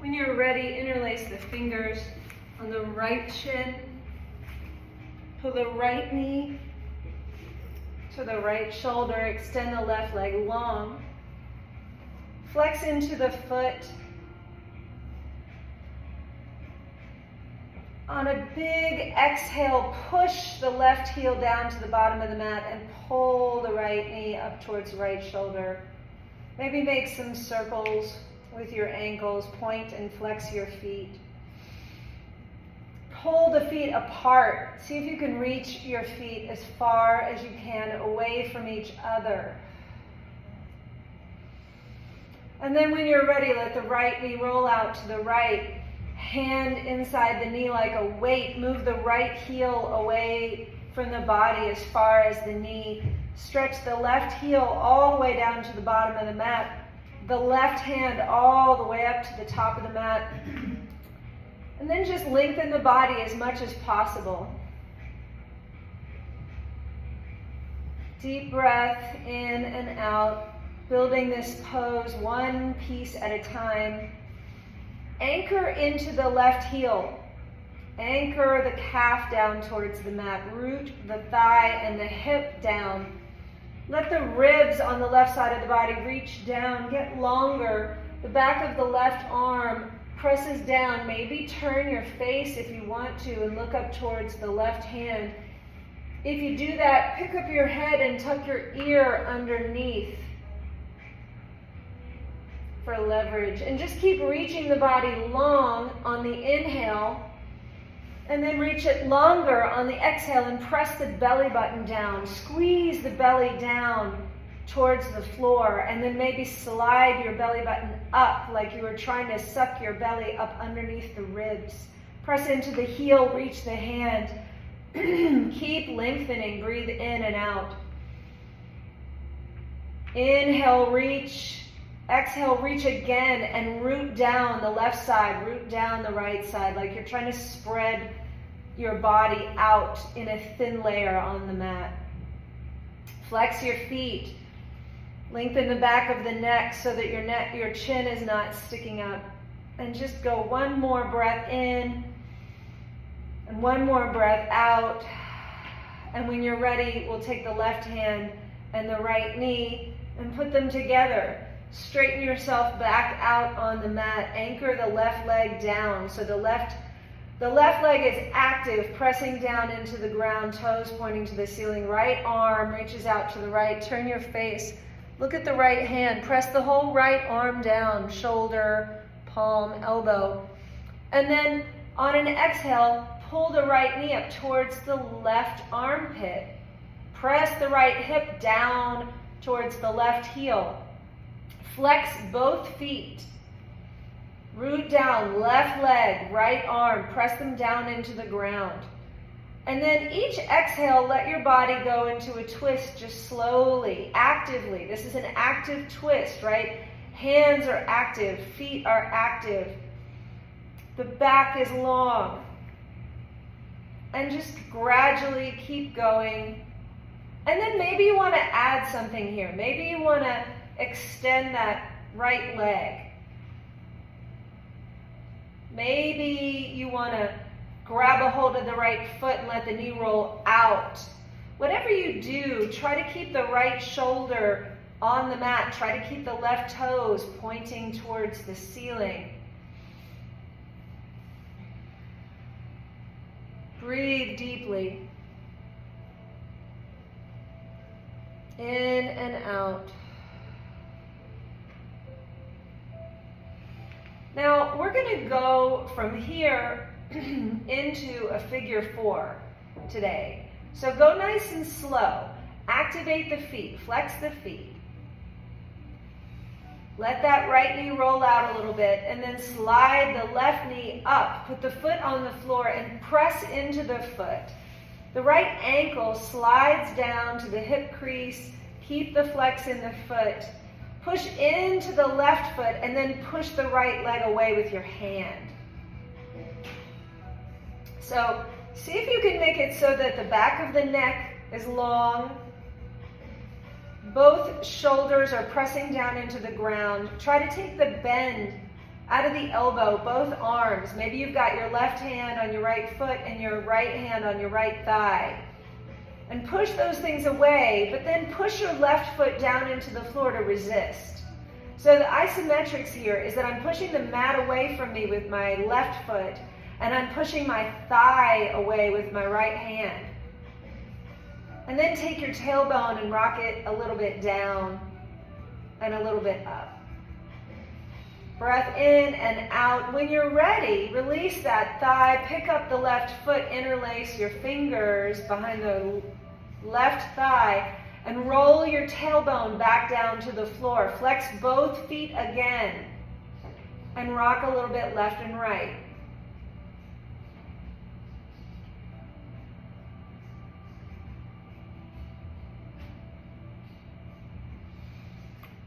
When you're ready, interlace the fingers on the right shin. Pull the right knee to the right shoulder. Extend the left leg long. Flex into the foot. On a big exhale, push the left heel down to the bottom of the mat and pull the right knee up towards the right shoulder. Maybe make some circles with your ankles. Point and flex your feet. Pull the feet apart. See if you can reach your feet as far as you can away from each other. And then when you're ready, let the right knee roll out to the right. Hand inside the knee like a weight. Move the right heel away from the body as far as the knee. Stretch the left heel all the way down to the bottom of the mat. The left hand all the way up to the top of the mat. And then just lengthen the body as much as possible. Deep breath in and out, building this pose one piece at a time. Anchor into the left heel. Anchor the calf down towards the mat. Root the thigh and the hip down. Let the ribs on the left side of the body reach down, get longer. The back of the left arm presses down. Maybe turn your face if you want to and look up towards the left hand. If you do that, pick up your head and tuck your ear underneath for leverage. And just keep reaching the body long on the inhale. And then reach it longer on the exhale and press the belly button down. Squeeze the belly down towards the floor. And then maybe slide your belly button up like you were trying to suck your belly up underneath the ribs. Press into the heel, reach the hand. Keep lengthening, breathe in and out. Inhale, reach. Exhale, reach again and root down the left side, root down the right side, like you're trying to spread your body out in a thin layer on the mat. Flex your feet. Lengthen the back of the neck so that your chin is not sticking up. And just go one more breath in and one more breath out. And when you're ready, we'll take the left hand and the right knee and put them together. Straighten yourself back out on the mat. Anchor the left leg down. So the left leg is active, pressing down into the ground, toes pointing to the ceiling. Right arm reaches out to the right. Turn your face. Look at the right hand. Press the whole right arm down, shoulder, palm, elbow. And then on an exhale, pull the right knee up towards the left armpit. Press the right hip down towards the left heel. Flex both feet. Root down, left leg, right arm. Press them down into the ground. And then each exhale, let your body go into a twist just slowly, actively. This is an active twist, right? Hands are active, feet are active. The back is long. And just gradually keep going. And then maybe you want to add something here. Maybe you want to extend that right leg. Maybe you want to grab a hold of the right foot and let the knee roll out. Whatever you do, try to keep the right shoulder on the mat. Try to keep the left toes pointing towards the ceiling. Breathe deeply. In and out. Now, we're going to go from here into a figure 4 today. So go nice and slow. Activate the feet. Flex the feet. Let that right knee roll out a little bit and then slide the left knee up. Put the foot on the floor and press into the foot. The right ankle slides down to the hip crease. Keep the flex in the foot. Push into the left foot and then push the right leg away with your hand. So see if you can make it so that the back of the neck is long. Both shoulders are pressing down into the ground. Try to take the bend out of the elbow, both arms. Maybe you've got your left hand on your right foot and your right hand on your right thigh. And push those things away, but then push your left foot down into the floor to resist. So the isometrics here is that I'm pushing the mat away from me with my left foot, and I'm pushing my thigh away with my right hand. And then take your tailbone and rock it a little bit down and a little bit up. Breath in and out. When you're ready, release that thigh, pick up the left foot, interlace your fingers behind the left thigh, and roll your tailbone back down to the floor. Flex both feet again and rock a little bit left and right.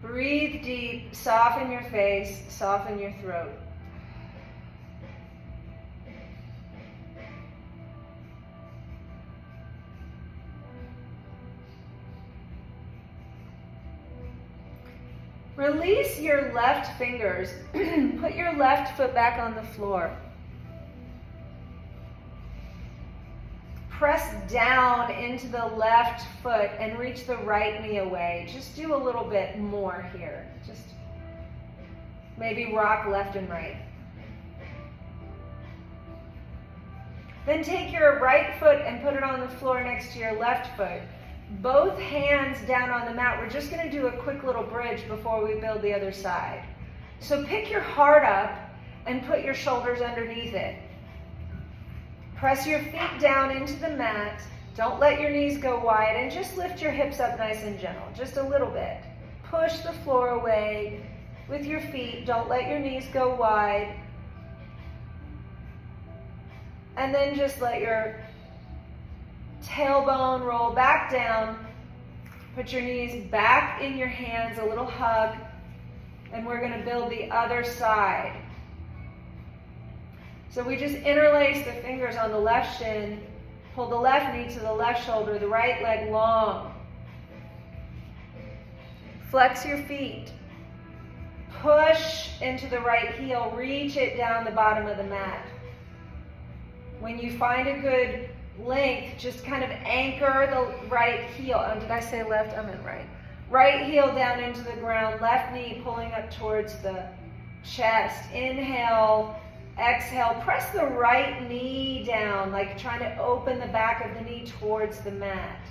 Breathe deep, soften your face, soften your throat. Release your left fingers. Put your left foot back on the floor. Press down into the left foot and reach the right knee away. Just do a little bit more here. Just maybe rock left and right. Then take your right foot and put it on the floor next to your left foot. Both hands down on the mat. We're just going to do a quick little bridge before we build the other side. So pick your heart up and put your shoulders underneath it. Press your feet down into the mat. Don't let your knees go wide, and just lift your hips up nice and gentle, just a little bit. Push the floor away with your feet. Don't let your knees go wide. And then just let your tailbone roll back down. Put your knees back in your hands, a little hug, and we're going to build the other side. So we just interlace the fingers on the left shin, pull the left knee to the left shoulder, the right leg long. Flex your feet. Push into the right heel, reach it down the bottom of the mat. When you find a good length, just kind of anchor the right heel. Oh, did I say left? I meant right. Right heel down into the ground, left knee pulling up towards the chest. Inhale, exhale. Press the right knee down, like trying to open the back of the knee towards the mat.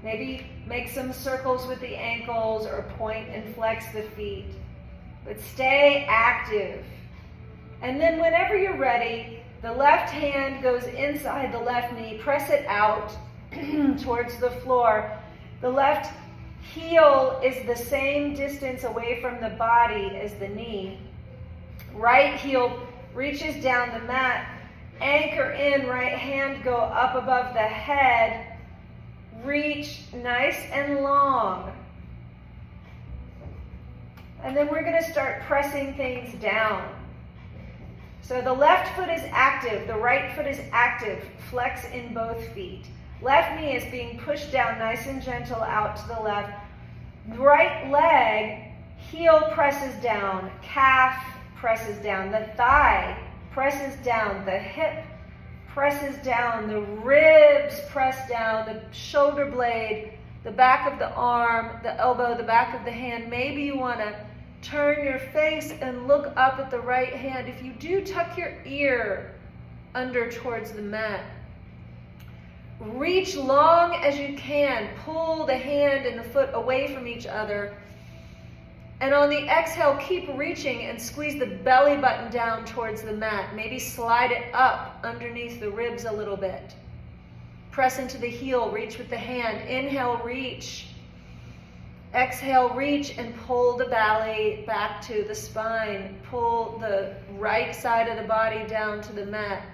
Maybe make some circles with the ankles or point and flex the feet. But stay active. And then whenever you're ready, the left hand goes inside the left knee. Press it out towards the floor. The left heel is the same distance away from the body as the knee. Right heel reaches down the mat. Anchor in, right hand go up above the head. Reach nice and long. And then we're going to start pressing things down. So the left foot is active, the right foot is active. Flex in both feet. Left knee is being pushed down nice and gentle out to the left. Right leg, heel presses down, calf presses down, the thigh presses down, the hip presses down, the ribs press down, the shoulder blade, the back of the arm, the elbow, the back of the hand. Maybe you want to turn your face and look up at the right hand. If you do, tuck your ear under towards the mat. Reach long as you can. Pull the hand and the foot away from each other. And on the exhale, keep reaching and squeeze the belly button down towards the mat. Maybe slide it up underneath the ribs a little bit. Press into the heel, reach with the hand. Inhale, reach. Exhale, reach and pull the belly back to the spine. Pull the right side of the body down to the mat.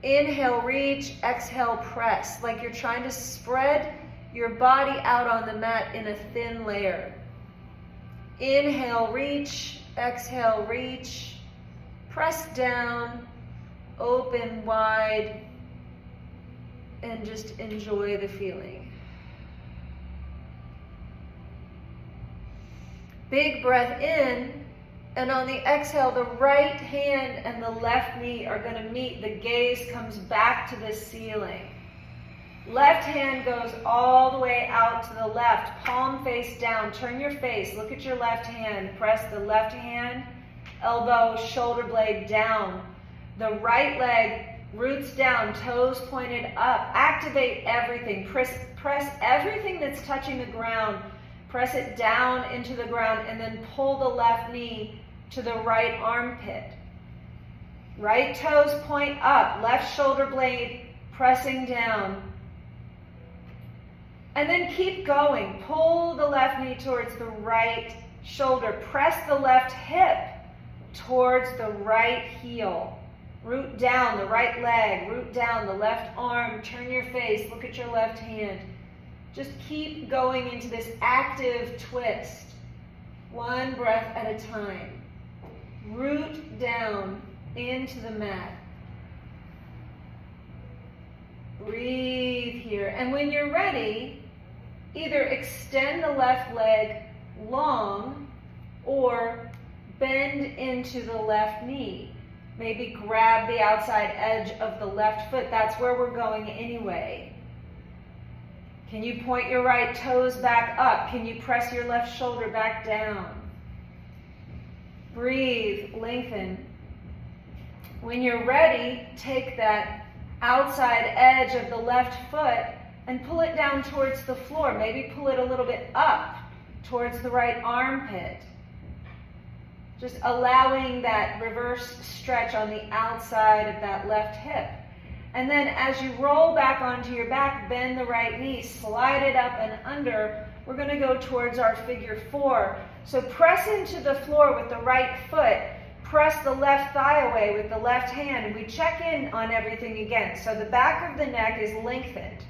Inhale, reach. Exhale, press. Like you're trying to spread your body out on the mat in a thin layer. Inhale, reach. Exhale, reach. Press down. Open wide. And just enjoy the feeling. Big breath in. And on the exhale, the right hand and the left knee are going to meet. The gaze comes back to the ceiling. Left hand goes all the way out to the left, palm face down. Turn your face, look at your left hand. Press the left hand, elbow, shoulder blade down. The right leg roots down, toes pointed up. Activate everything. Press everything that's touching the ground. Press it down into the ground and then pull the left knee to the right armpit. Right toes point up, left shoulder blade pressing down. And then keep going. Pull the left knee towards the right shoulder. Press the left hip towards the right heel. Root down the right leg, root down the left arm, turn your face, look at your left hand. Just keep going into this active twist. One breath at a time. Root down into the mat. Breathe here. And when you're ready, either extend the left leg long or bend into the left knee. Maybe grab the outside edge of the left foot. That's where we're going anyway. Can you point your right toes back up? Can you press your left shoulder back down? Breathe, lengthen. When you're ready, take that outside edge of the left foot and pull it down towards the floor. Maybe pull it a little bit up towards the right armpit. Just allowing that reverse stretch on the outside of that left hip. And then as you roll back onto your back, bend the right knee, slide it up and under. We're going to go towards our figure four. So press into the floor with the right foot. Press the left thigh away with the left hand. And we check in on everything again. So the back of the neck is lengthened.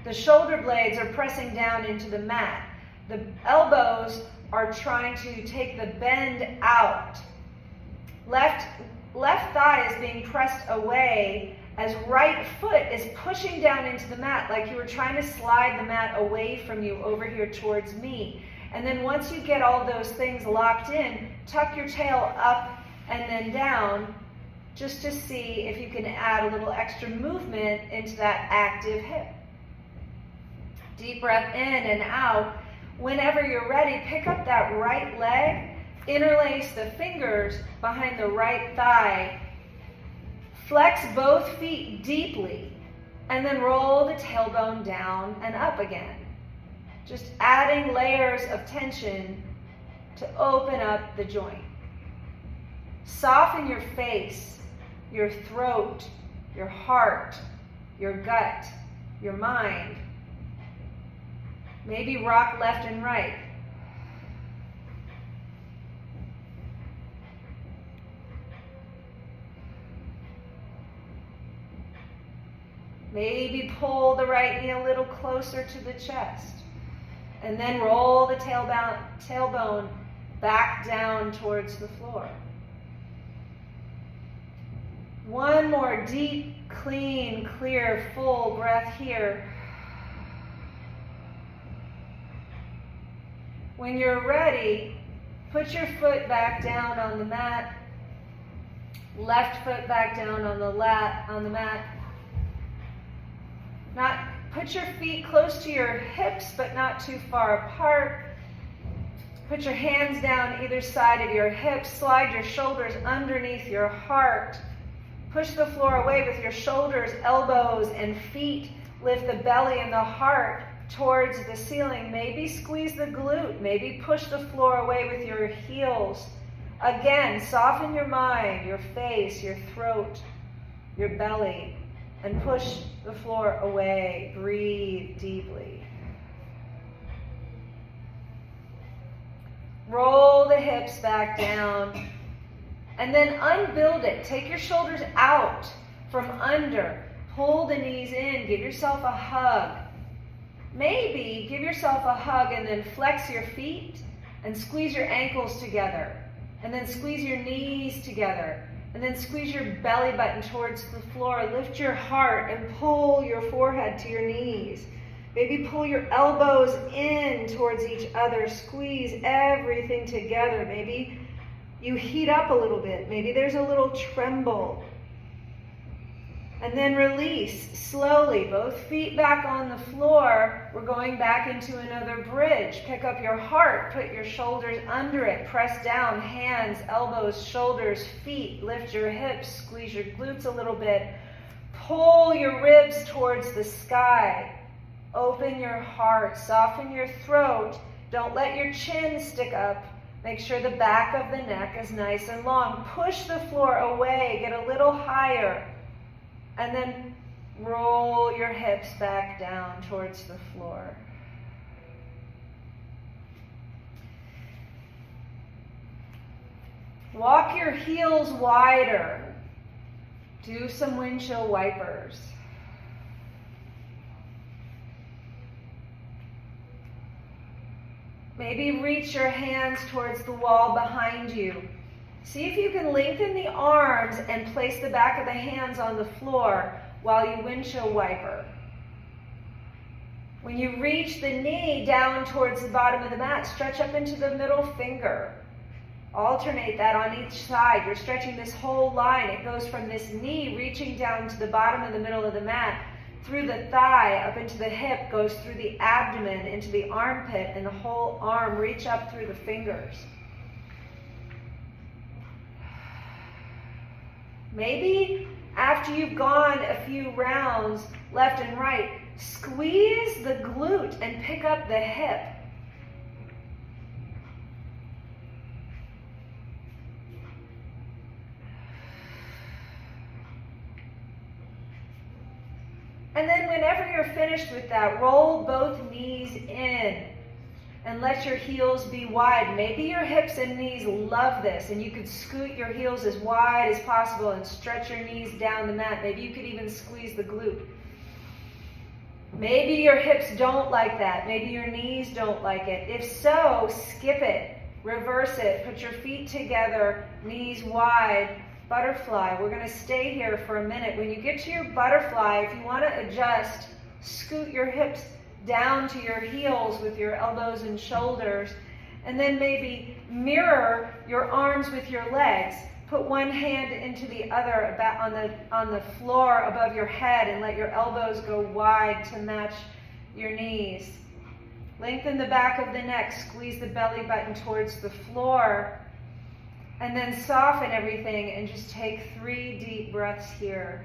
The shoulder blades are pressing down into the mat. The elbows are trying to take the bend out. Left thigh is being pressed away as right foot is pushing down into the mat like you were trying to slide the mat away from you over here towards me. And then once you get all those things locked in, tuck your tail up and then down just to see if you can add a little extra movement into that active hip. Deep breath in and out. Whenever you're ready, pick up that right leg, interlace the fingers behind the right thigh, flex both feet deeply, and then roll the tailbone down and up again. Just adding layers of tension to open up the joint. Soften your face, your throat, your heart, your gut, your mind. Maybe rock left and right. Maybe pull the right knee a little closer to the chest. And then roll the tailbone back down towards the floor. One more deep, clean, clear, full breath here. When you're ready, put your foot back down on the mat. Left foot back down on the mat. Put your feet close to your hips, but not too far apart. Put your hands down either side of your hips. Slide your shoulders underneath your heart. Push the floor away with your shoulders, elbows, and feet. Lift the belly and the heart towards the ceiling. Maybe squeeze the glute. Maybe push the floor away with your heels. Again, soften your mind, your face, your throat, your belly, and push the floor away. Breathe deeply. Roll the hips back down and then unbuild it. Take your shoulders out from under. Pull the knees in. Give yourself a hug. Maybe give yourself a hug and then flex your feet and squeeze your ankles together. And then squeeze your knees together. And then squeeze your belly button towards the floor. Lift your heart and pull your forehead to your knees. Maybe pull your elbows in towards each other. Squeeze everything together. Maybe you heat up a little bit. Maybe there's a little tremble. And then release slowly. Both feet back on the floor. We're going back into another bridge. Pick up your heart. Put your shoulders under it. Press down. Hands, elbows, shoulders, feet. Lift your hips. Squeeze your glutes a little bit. Pull your ribs towards the sky. Open your heart. Soften your throat. Don't let your chin stick up. Make sure the back of the neck is nice and long. Push the floor away. Get a little higher. And then roll your hips back down towards the floor. Walk your heels wider. Do some windshield wipers. Maybe reach your hands towards the wall behind you. See if you can lengthen the arms and place the back of the hands on the floor while you windshield wiper. When you reach the knee down towards the bottom of the mat, stretch up into the middle finger. Alternate that on each side. You're stretching this whole line. It goes from this knee reaching down to the bottom of the middle of the mat, through the thigh, up into the hip, goes through the abdomen, into the armpit, and the whole arm. Reach up through the fingers. Maybe after you've gone a few rounds left and right, squeeze the glute and pick up the hip. And then whenever you're finished with that, roll both knees in and let your heels be wide. Maybe your hips and knees love this, and you could scoot your heels as wide as possible and stretch your knees down the mat. Maybe you could even squeeze the glute. Maybe your hips don't like that. Maybe your knees don't like it. If so, skip it. Reverse it. Put your feet together, knees wide. Butterfly. We're going to stay here for a minute. When you get to your butterfly, if you want to adjust, scoot your hips down to your heels with your elbows and shoulders, and then maybe mirror your arms with your legs. Put one hand into the other on the floor above your head and let your elbows go wide to match your knees. Lengthen the back of the neck, squeeze the belly button towards the floor, and then soften everything and just take 3 deep breaths here.